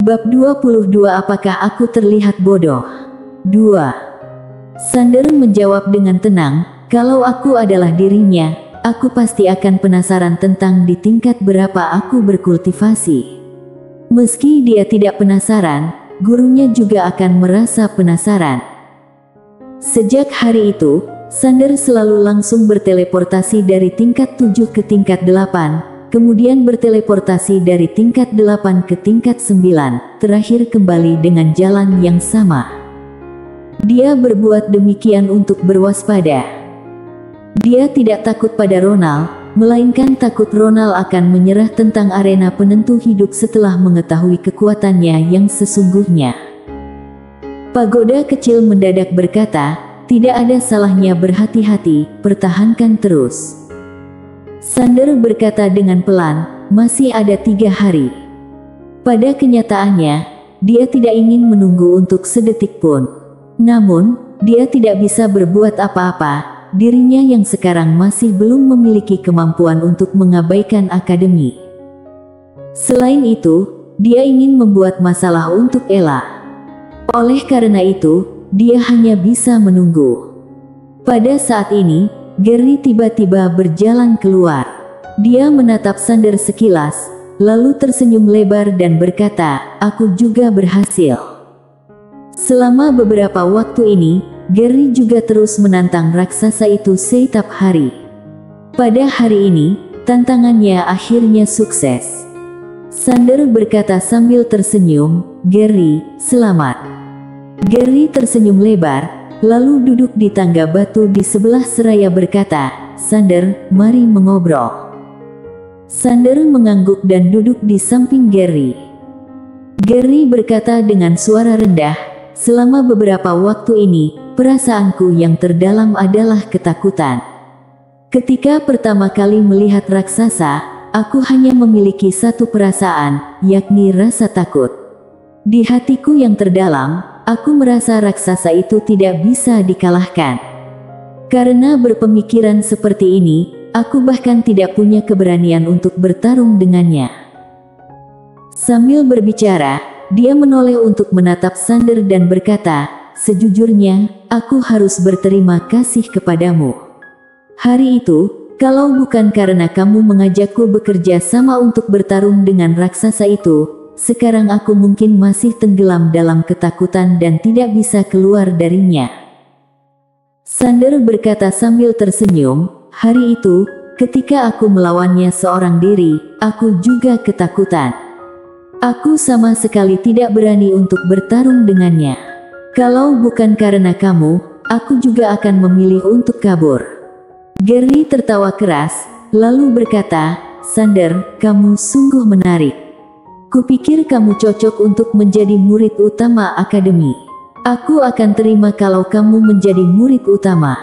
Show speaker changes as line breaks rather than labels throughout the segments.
Bab 22. Apakah aku terlihat bodoh? 2. Sander menjawab dengan tenang, kalau aku adalah dirinya, aku pasti akan penasaran tentang di tingkat berapa aku berkultivasi. Meski dia tidak penasaran, gurunya juga akan merasa penasaran. Sejak hari itu, Sander selalu langsung berteleportasi dari tingkat 7 ke tingkat 8, kemudian berteleportasi dari tingkat 8 ke tingkat 9, terakhir kembali dengan jalan yang sama. Dia berbuat demikian untuk berwaspada. Dia tidak takut pada Ronald, melainkan takut Ronald akan menyerah tentang arena penentu hidup setelah mengetahui kekuatannya yang sesungguhnya. Pagoda kecil mendadak berkata, tidak ada salahnya berhati-hati, pertahankan terus. Sander berkata dengan pelan, masih ada 3 hari. Pada kenyataannya, dia tidak ingin menunggu untuk sedetik pun. Namun, dia tidak bisa berbuat apa-apa, dirinya yang sekarang masih belum memiliki kemampuan untuk mengabaikan akademi. Selain itu, dia ingin membuat masalah untuk Ella. Oleh karena itu, dia hanya bisa menunggu. Pada saat ini, Gary tiba-tiba berjalan keluar. Dia menatap Sander sekilas, lalu tersenyum lebar dan berkata, aku juga berhasil. Selama beberapa waktu ini, Gary juga terus menantang raksasa itu setiap hari. Pada hari ini, tantangannya akhirnya sukses. Sander berkata sambil tersenyum, Gary, selamat. Gary tersenyum lebar, lalu duduk di tangga batu di sebelah seraya berkata, Sander, mari mengobrol. Sander mengangguk dan duduk di samping Gary. Gary berkata dengan suara rendah, selama beberapa waktu ini, perasaanku yang terdalam adalah ketakutan. Ketika pertama kali melihat raksasa, aku hanya memiliki satu perasaan, yakni rasa takut. Di hatiku yang terdalam, aku merasa raksasa itu tidak bisa dikalahkan. Karena berpemikiran seperti ini, aku bahkan tidak punya keberanian untuk bertarung dengannya. Sambil berbicara, dia menoleh untuk menatap Sander dan berkata, sejujurnya, aku harus berterima kasih kepadamu. Hari itu, kalau bukan karena kamu mengajakku bekerja sama untuk bertarung dengan raksasa itu, sekarang aku mungkin masih tenggelam dalam ketakutan dan tidak bisa keluar darinya. Sander berkata sambil tersenyum, hari itu, ketika aku melawannya seorang diri, aku juga ketakutan. Aku sama sekali tidak berani untuk bertarung dengannya. Kalau bukan karena kamu, aku juga akan memilih untuk kabur. Gary tertawa keras, lalu berkata, Sander, kamu sungguh menarik. Kupikir kamu cocok untuk menjadi murid utama akademi. Aku akan terima kalau kamu menjadi murid utama.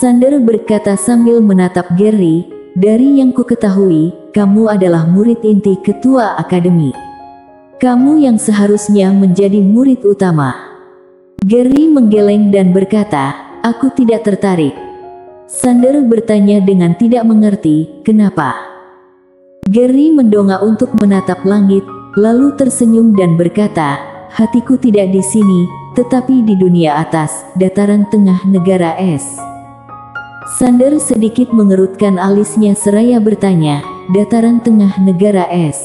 Sander berkata sambil menatap Gary, dari yang ku ketahui, kamu adalah murid inti ketua akademi. Kamu yang seharusnya menjadi murid utama. Gary menggeleng dan berkata, aku tidak tertarik. Sander bertanya dengan tidak mengerti, kenapa? Gary mendongak untuk menatap langit, lalu tersenyum dan berkata, hatiku tidak di sini, tetapi di dunia atas, dataran tengah negara es. Sander sedikit mengerutkan alisnya seraya bertanya, dataran tengah negara es.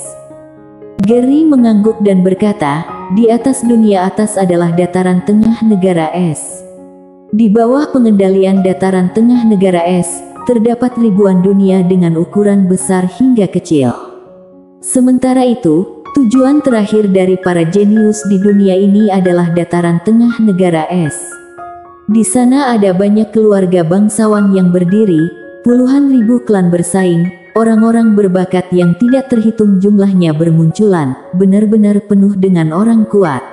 Gary mengangguk dan berkata, di atas dunia atas adalah dataran tengah negara es. Di bawah pengendalian dataran tengah negara es, terdapat ribuan dunia dengan ukuran besar hingga kecil. Sementara itu, tujuan terakhir dari para jenius di dunia ini adalah dataran tengah negara es. Di sana ada banyak keluarga bangsawan yang berdiri, puluhan ribu klan bersaing, orang-orang berbakat yang tidak terhitung jumlahnya bermunculan, benar-benar penuh dengan orang kuat.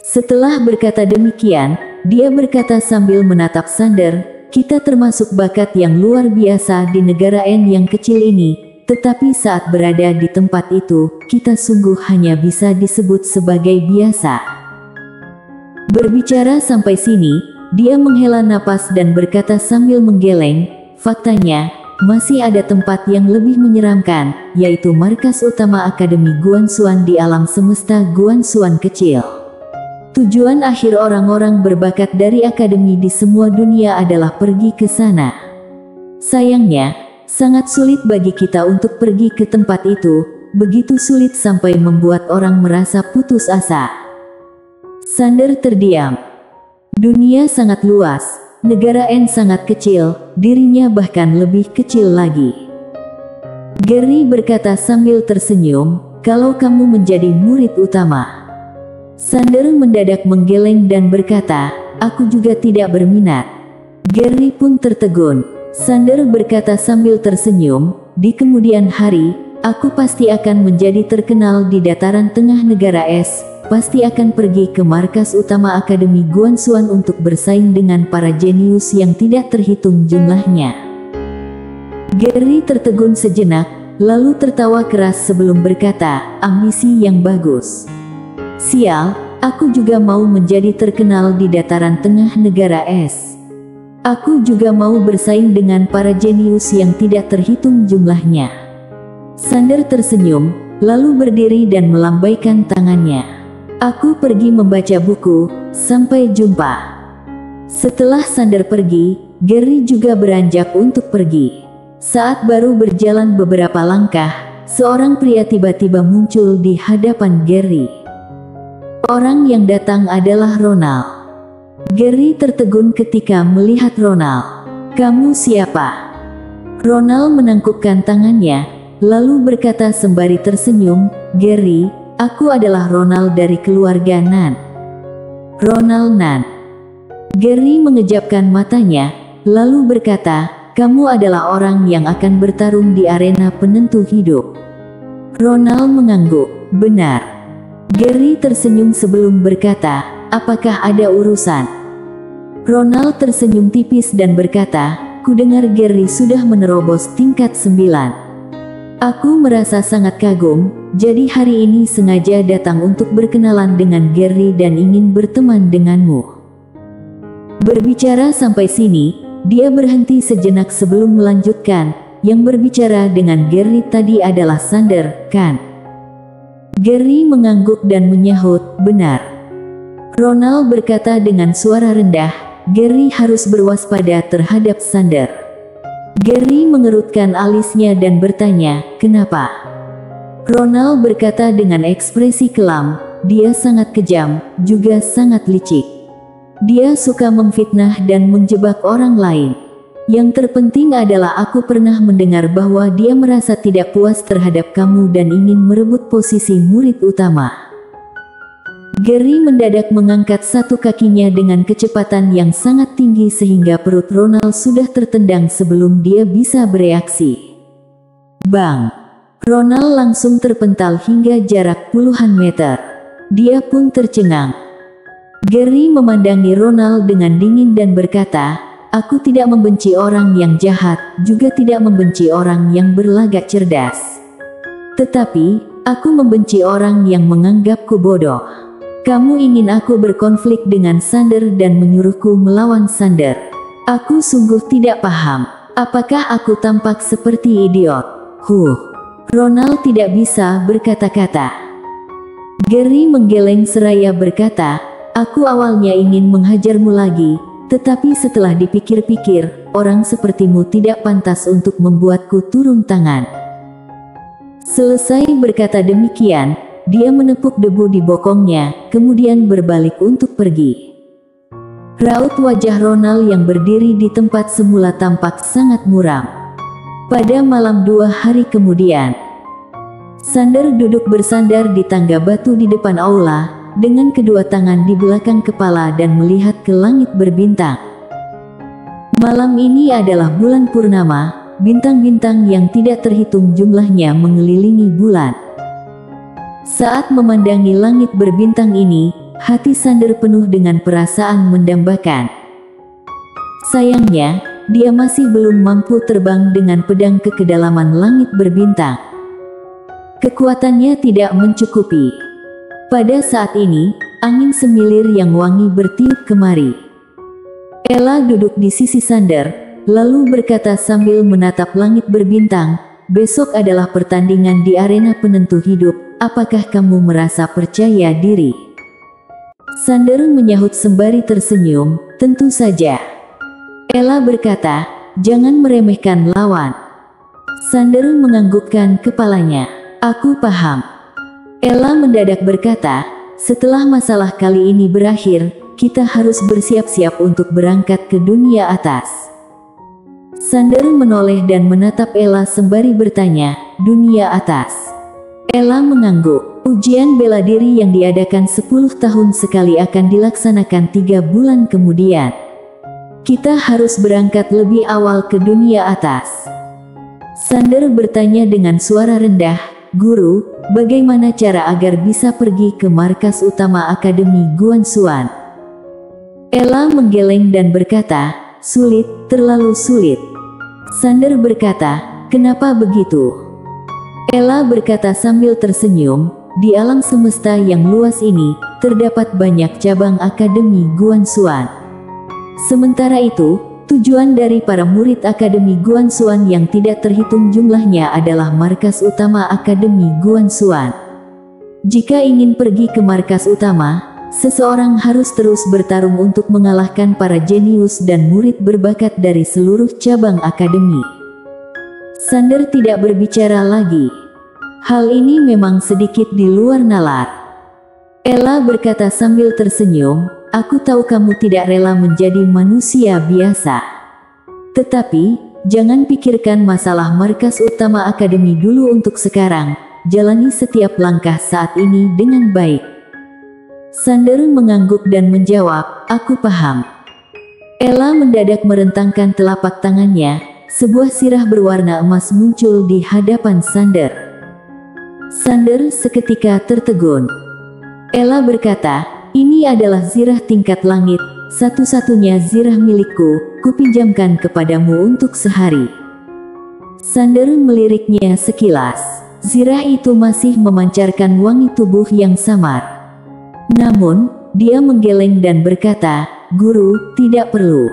Setelah berkata demikian, dia berkata sambil menatap Sander, kita termasuk bakat yang luar biasa di negara N yang kecil ini, tetapi saat berada di tempat itu, kita sungguh hanya bisa disebut sebagai biasa. Berbicara sampai sini, dia menghela napas dan berkata sambil menggeleng, faktanya, masih ada tempat yang lebih menyeramkan, yaitu markas utama Akademi Guanxuan di alam semesta Guanxuan kecil. Tujuan akhir orang-orang berbakat dari akademi di semua dunia adalah pergi ke sana. Sayangnya, sangat sulit bagi kita untuk pergi ke tempat itu, begitu sulit sampai membuat orang merasa putus asa. Xander terdiam. Dunia sangat luas, negara N sangat kecil, dirinya bahkan lebih kecil lagi. Gary berkata sambil tersenyum, kalau kamu menjadi murid utama. Xander mendadak menggeleng dan berkata, aku juga tidak berminat. Gary pun tertegun. Xander berkata sambil tersenyum, di kemudian hari, aku pasti akan menjadi terkenal di dataran tengah negara S, pasti akan pergi ke markas utama Akademi Guanxuan untuk bersaing dengan para jenius yang tidak terhitung jumlahnya. Gary tertegun sejenak, lalu tertawa keras sebelum berkata, ambisi yang bagus. Sial, aku juga mau menjadi terkenal di dataran tengah negara S. Aku juga mau bersaing dengan para jenius yang tidak terhitung jumlahnya. Xander tersenyum, lalu berdiri dan melambaikan tangannya. Aku pergi membaca buku, sampai jumpa. Setelah Xander pergi, Gary juga beranjak untuk pergi. Saat baru berjalan beberapa langkah, seorang pria tiba-tiba muncul di hadapan Gary. Orang yang datang adalah Ronald. Gary tertegun ketika melihat Ronald. Kamu siapa? Ronald menangkupkan tangannya, lalu berkata sembari tersenyum, Gary, aku adalah Ronald dari keluarga Nan. Ronald Nan. Gary mengejapkan matanya, lalu berkata, kamu adalah orang yang akan bertarung di arena penentu hidup. Ronald mengangguk, benar. Gary tersenyum sebelum berkata, apakah ada urusan? Ronald tersenyum tipis dan berkata, kudengar Gary sudah menerobos tingkat 9. Aku merasa sangat kagum, jadi hari ini sengaja datang untuk berkenalan dengan Gary dan ingin berteman denganmu. Berbicara sampai sini, dia berhenti sejenak sebelum melanjutkan, yang berbicara dengan Gary tadi adalah Xander, kan? Gary mengangguk dan menyahut, benar. Ronald berkata dengan suara rendah, Gary harus berwaspada terhadap Xander. Gary mengerutkan alisnya dan bertanya, kenapa? Ronald berkata dengan ekspresi kelam, dia sangat kejam, juga sangat licik. Dia suka memfitnah dan menjebak orang lain. Yang terpenting adalah aku pernah mendengar bahwa dia merasa tidak puas terhadap kamu dan ingin merebut posisi murid utama. Gary mendadak mengangkat satu kakinya dengan kecepatan yang sangat tinggi sehingga perut Ronald sudah tertendang sebelum dia bisa bereaksi. Bang! Ronald langsung terpental hingga jarak puluhan meter. Dia pun tercengang. Gary memandangi Ronald dengan dingin dan berkata, aku tidak membenci orang yang jahat, juga tidak membenci orang yang berlagak cerdas. Tetapi, aku membenci orang yang menganggapku bodoh. Kamu ingin aku berkonflik dengan Xander dan menyuruhku melawan Xander. Aku sungguh tidak paham. Apakah aku tampak seperti idiot? Ronald tidak bisa berkata-kata. Gary menggeleng seraya berkata, aku awalnya ingin menghajarmu lagi, tetapi setelah dipikir-pikir, orang sepertimu tidak pantas untuk membuatku turun tangan. Selesai berkata demikian, dia menepuk debu di bokongnya, kemudian berbalik untuk pergi. Raut wajah Ronald yang berdiri di tempat semula tampak sangat muram. Pada malam 2 hari kemudian, Xander duduk bersandar di tangga batu di depan aula, dengan kedua tangan di belakang kepala dan melihat ke langit berbintang. Malam ini adalah bulan purnama, bintang-bintang yang tidak terhitung jumlahnya mengelilingi bulan. Saat memandangi langit berbintang ini, hati Xander penuh dengan perasaan mendambakan. Sayangnya, dia masih belum mampu terbang dengan pedang ke kedalaman langit berbintang. Kekuatannya tidak mencukupi. Pada saat ini, angin semilir yang wangi bertiup kemari. Ella duduk di sisi Xander, lalu berkata sambil menatap langit berbintang, "Besok adalah pertandingan di arena penentu hidup, apakah kamu merasa percaya diri?" Sander menyahut sembari tersenyum, "Tentu saja." Ella berkata, "Jangan meremehkan lawan." Sander menganggukkan kepalanya. "Aku paham." Ella mendadak berkata, "Setelah masalah kali ini berakhir, kita harus bersiap-siap untuk berangkat ke dunia atas." Sander menoleh dan menatap Ella sembari bertanya, "Dunia atas?" Ella mengangguk. "Ujian bela diri yang diadakan 10 tahun sekali akan dilaksanakan 3 bulan kemudian. Kita harus berangkat lebih awal ke dunia atas." Sander bertanya dengan suara rendah, "Guru, bagaimana cara agar bisa pergi ke markas utama Akademi Guanxuan?" Ella menggeleng dan berkata, "Sulit, terlalu sulit." Sander berkata, "Kenapa begitu?" Ella berkata sambil tersenyum, "Di alam semesta yang luas ini, terdapat banyak cabang Akademi Guanxuan. Sementara itu, tujuan dari para murid Akademi Guanxuan yang tidak terhitung jumlahnya adalah markas utama Akademi Guanxuan. Jika ingin pergi ke markas utama, seseorang harus terus bertarung untuk mengalahkan para jenius dan murid berbakat dari seluruh cabang akademi." Sander tidak berbicara lagi. Hal ini memang sedikit di luar nalar. Ella berkata sambil tersenyum, "Aku tahu kamu tidak rela menjadi manusia biasa. Tetapi, jangan pikirkan masalah markas utama akademi dulu untuk sekarang. Jalani setiap langkah saat ini dengan baik." Sander mengangguk dan menjawab, "Aku paham." Ella mendadak merentangkan telapak tangannya, sebuah sirah berwarna emas muncul di hadapan Sander. Sander seketika tertegun. Ella berkata, "Ini adalah zirah tingkat langit, satu-satunya zirah milikku, kupinjamkan kepadamu untuk sehari." Sander meliriknya sekilas. Zirah itu masih memancarkan wangi tubuh yang samar. Namun, dia menggeleng dan berkata, "Guru, tidak perlu."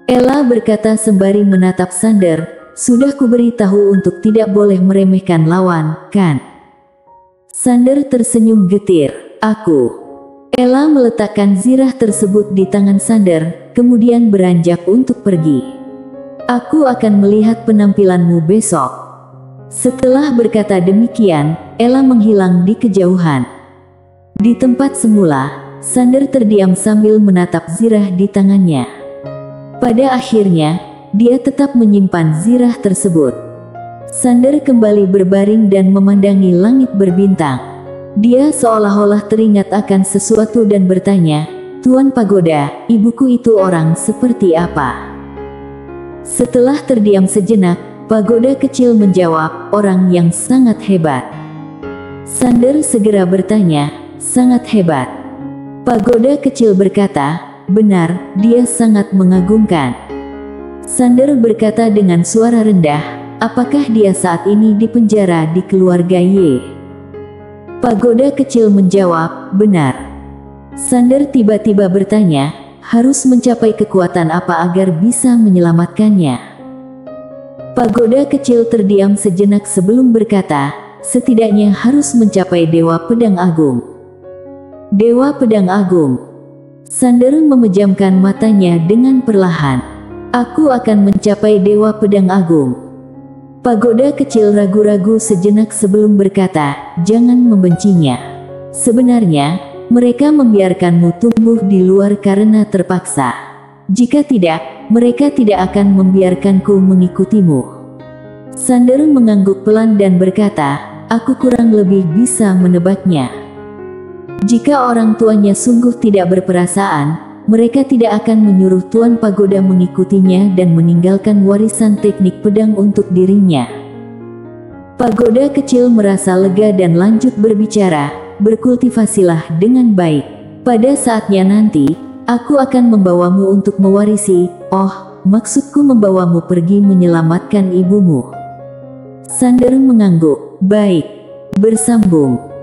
Ella berkata sembari menatap Sander, "Sudah kuberi tahu untuk tidak boleh meremehkan lawan, kan?" Sander tersenyum getir. "Aku." Ella meletakkan zirah tersebut di tangan Sander, kemudian beranjak untuk pergi. "Aku akan melihat penampilanmu besok." Setelah berkata demikian, Ella menghilang di kejauhan. Di tempat semula, Sander terdiam sambil menatap zirah di tangannya. Pada akhirnya, dia tetap menyimpan zirah tersebut. Sander kembali berbaring dan memandangi langit berbintang. Dia seolah-olah teringat akan sesuatu dan bertanya, "Tuan Pagoda, ibuku itu orang seperti apa?" Setelah terdiam sejenak, Pagoda kecil menjawab, "Orang yang sangat hebat." Sander segera bertanya, "Sangat hebat?" Pagoda kecil berkata, "Benar, dia sangat mengagumkan." Sander berkata dengan suara rendah, "Apakah dia saat ini di penjara di keluarga Ye?" Pagoda kecil menjawab, "Benar." Sander tiba-tiba bertanya, "Harus mencapai kekuatan apa agar bisa menyelamatkannya?" Pagoda kecil terdiam sejenak sebelum berkata, "Setidaknya harus mencapai Dewa Pedang Agung." Dewa Pedang Agung. Sander memejamkan matanya dengan perlahan. "Aku akan mencapai Dewa Pedang Agung." Pagoda kecil ragu-ragu sejenak sebelum berkata, "Jangan membencinya. Sebenarnya, mereka membiarkanmu tumbuh di luar karena terpaksa. Jika tidak, mereka tidak akan membiarkanku mengikutimu." Sander mengangguk pelan dan berkata, "Aku kurang lebih bisa menebaknya. Jika orang tuanya sungguh tidak berperasaan, mereka tidak akan menyuruh Tuan Pagoda mengikutinya dan meninggalkan warisan teknik pedang untuk dirinya." Pagoda kecil merasa lega dan lanjut berbicara, "Berkultivasilah dengan baik. Pada saatnya nanti, aku akan membawamu untuk mewarisi, maksudku membawamu pergi menyelamatkan ibumu." Sander mengangguk. "Baik." Bersambung.